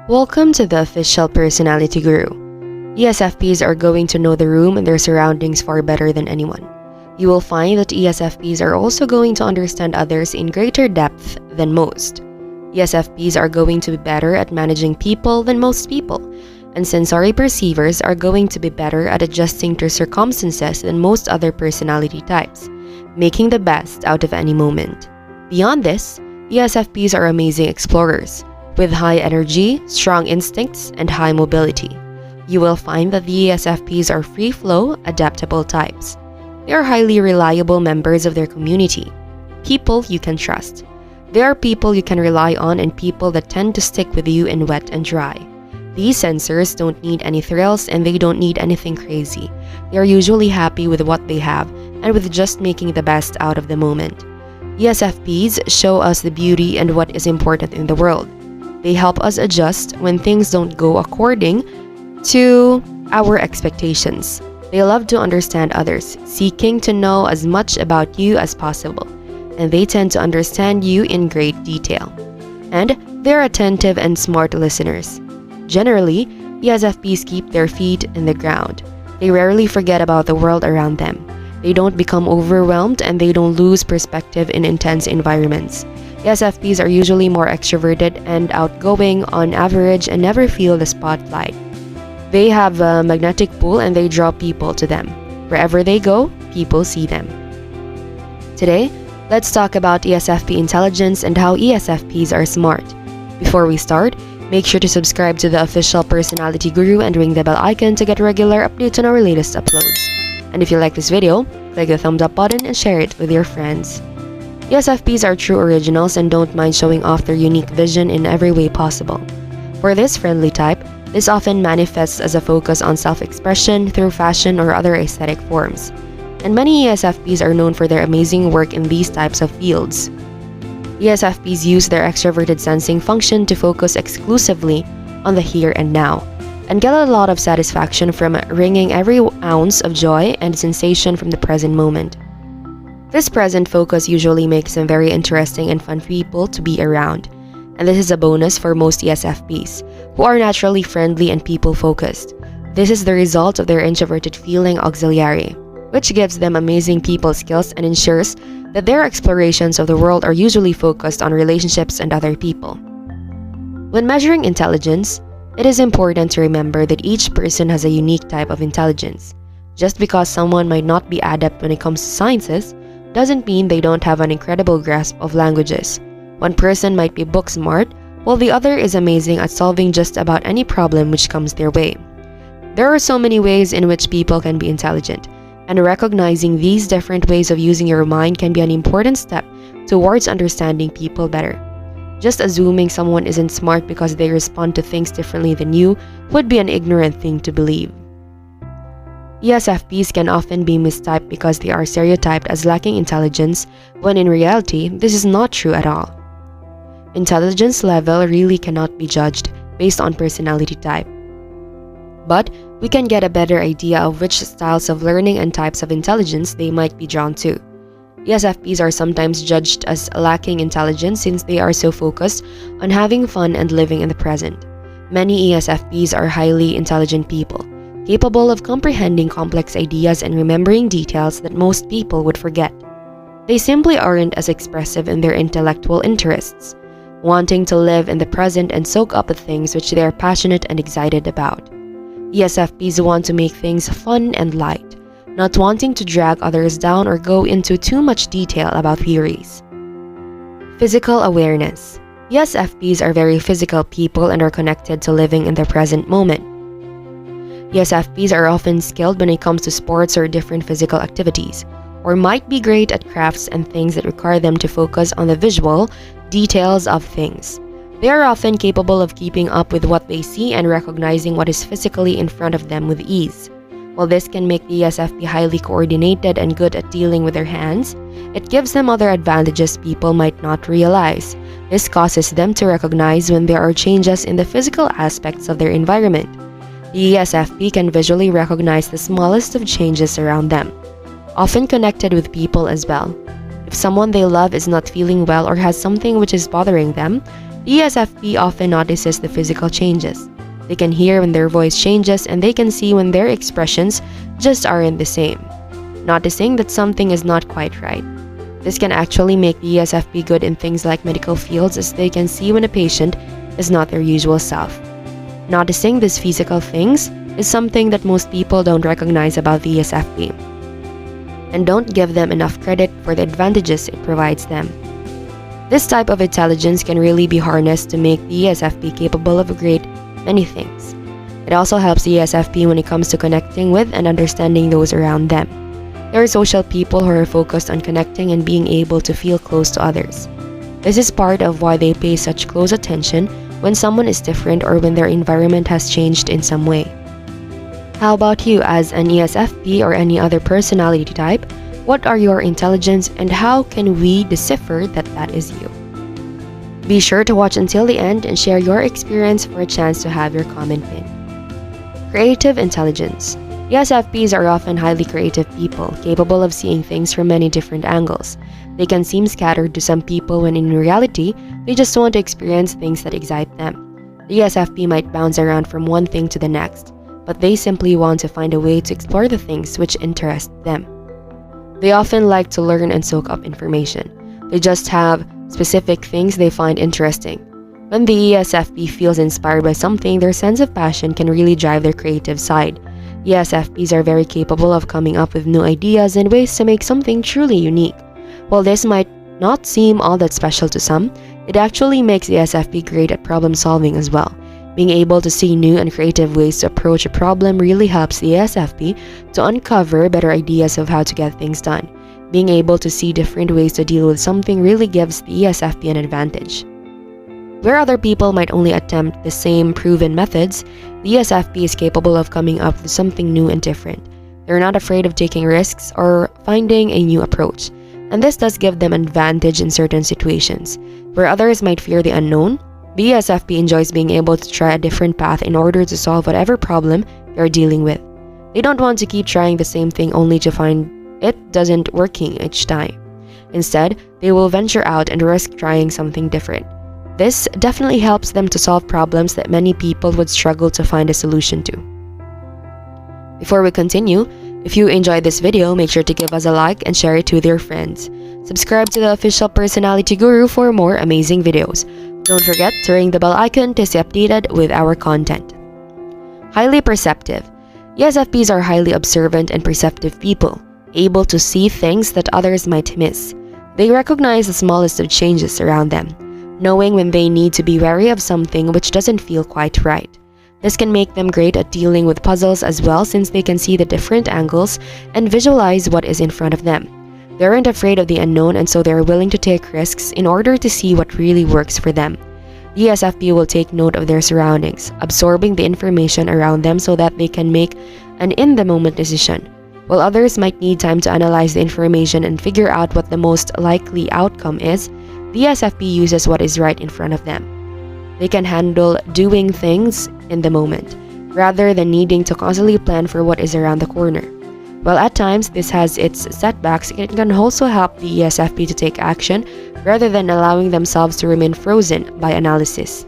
Welcome to the official Personality Guru. ESFPs are going to know the room and their surroundings far better than anyone. You will find that ESFPs are also going to understand others in greater depth than most. ESFPs are going to be better at managing people than most people, and sensory perceivers are going to be better at adjusting to circumstances than most other personality types, making the best out of any moment. Beyond this, ESFPs are amazing explorers, with high energy, strong instincts, and high mobility. You will find that the ESFPs are free-flow, adaptable types. They are highly reliable members of their community, people you can trust. They are people you can rely on and people that tend to stick with you in wet and dry. These sensors don't need any thrills and they don't need anything crazy. They are usually happy with what they have and with just making the best out of the moment. ESFPs show us the beauty and what is important in the world. They help us adjust when things don't go according to our expectations. They love to understand others, seeking to know as much about you as possible, and they tend to understand you in great detail. And they're attentive and smart listeners. Generally, ESFPs keep their feet in the ground. They rarely forget about the world around them. They don't become overwhelmed and they don't lose perspective in intense environments. ESFPs are usually more extroverted and outgoing on average and never feel the spotlight. They have a magnetic pull and they draw people to them. Wherever they go, people see them. Today, let's talk about ESFP intelligence and how ESFPs are smart. Before we start, make sure to subscribe to the official Personality Guru and ring the bell icon to get regular updates on our latest uploads. And if you like this video, click the thumbs up button and share it with your friends. ESFPs are true originals and don't mind showing off their unique vision in every way possible. For this friendly type, this often manifests as a focus on self-expression through fashion or other aesthetic forms. And many ESFPs are known for their amazing work in these types of fields. ESFPs use their extroverted sensing function to focus exclusively on the here and now, and get a lot of satisfaction from wringing every ounce of joy and sensation from the present moment. This present focus usually makes them very interesting and fun people to be around, and this is a bonus for most ESFPs, who are naturally friendly and people-focused. This is the result of their introverted feeling auxiliary, which gives them amazing people skills and ensures that their explorations of the world are usually focused on relationships and other people. When measuring intelligence, it is important to remember that each person has a unique type of intelligence. Just because someone might not be adept when it comes to sciences, doesn't mean they don't have an incredible grasp of languages. One person might be book smart, while the other is amazing at solving just about any problem which comes their way. There are so many ways in which people can be intelligent, and recognizing these different ways of using your mind can be an important step towards understanding people better. Just assuming someone isn't smart because they respond to things differently than you would be an ignorant thing to believe. ESFPs can often be mistyped because they are stereotyped as lacking intelligence, when in reality, this is not true at all. Intelligence level really cannot be judged based on personality type. But we can get a better idea of which styles of learning and types of intelligence they might be drawn to. ESFPs are sometimes judged as lacking intelligence since they are so focused on having fun and living in the present. Many ESFPs are highly intelligent people, capable of comprehending complex ideas and remembering details that most people would forget. They simply aren't as expressive in their intellectual interests, wanting to live in the present and soak up the things which they are passionate and excited about. ESFPs want to make things fun and light, not wanting to drag others down or go into too much detail about theories. Physical awareness. ESFPs are very physical people and are connected to living in the present moment. ESFPs are often skilled when it comes to sports or different physical activities, or might be great at crafts and things that require them to focus on the visual details of things. They are often capable of keeping up with what they see and recognizing what is physically in front of them with ease. While this can make the ESFP highly coordinated and good at dealing with their hands, it gives them other advantages people might not realize. This causes them to recognize when there are changes in the physical aspects of their environment. The ESFP can visually recognize the smallest of changes around them, often connected with people as well. If someone they love is not feeling well or has something which is bothering them, The ESFP often notices the physical changes. They can hear when their voice changes, and they can see when their expressions just aren't the same, noticing that something is not quite right. This can actually make the ESFP good in things like medical fields, as they can see when a patient is not their usual self. Noticing these physical things is something that most people don't recognize about the ESFP, and don't give them enough credit for the advantages it provides them. This type of intelligence can really be harnessed to make the ESFP capable of many things. It also helps the ESFP when it comes to connecting with and understanding those around them. They are social people who are focused on connecting and being able to feel close to others. This is part of why they pay such close attention when someone is different or when their environment has changed in some way. How about you as an ESFP or any other personality type? What are your intelligence and how can we decipher that that is you? Be sure to watch until the end and share your experience for a chance to have your comment pinned. Creative intelligence. ESFPs are often highly creative people, capable of seeing things from many different angles. They can seem scattered to some people when in reality, they just want to experience things that excite them. The ESFP might bounce around from one thing to the next, but they simply want to find a way to explore the things which interest them. They often like to learn and soak up information. They just have specific things they find interesting. When the ESFP feels inspired by something, their sense of passion can really drive their creative side. ESFPs are very capable of coming up with new ideas and ways to make something truly unique. While this might not seem all that special to some, it actually makes the ESFP great at problem solving as well. Being able to see new and creative ways to approach a problem really helps the ESFP to uncover better ideas of how to get things done. Being able to see different ways to deal with something really gives the ESFP an advantage. Where other people might only attempt the same proven methods, the ESFP is capable of coming up with something new and different. They're not afraid of taking risks or finding a new approach, and this does give them an advantage in certain situations. Where others might fear the unknown, the ESFP enjoys being able to try a different path in order to solve whatever problem they're dealing with. They don't want to keep trying the same thing only to find it doesn't working each time. Instead, they will venture out and risk trying something different. This definitely helps them to solve problems that many people would struggle to find a solution to. Before we continue, if you enjoyed this video, make sure to give us a like and share it with your friends. Subscribe to the official Personality Guru for more amazing videos. Don't forget to ring the bell icon to stay updated with our content. Highly perceptive. ESFPs are highly observant and perceptive people, able to see things that others might miss. They recognize the smallest of changes around them, knowing when they need to be wary of something which doesn't feel quite right. This can make them great at dealing with puzzles as well, since they can see the different angles and visualize what is in front of them. They aren't afraid of the unknown, and so they are willing to take risks in order to see what really works for them. The ESFP will take note of their surroundings, absorbing the information around them so that they can make an in-the-moment decision. While others might need time to analyze the information and figure out what the most likely outcome is, the ESFP uses what is right in front of them. They can handle doing things in the moment, rather than needing to constantly plan for what is around the corner. While at times this has its setbacks, it can also help the ESFP to take action rather than allowing themselves to remain frozen by analysis.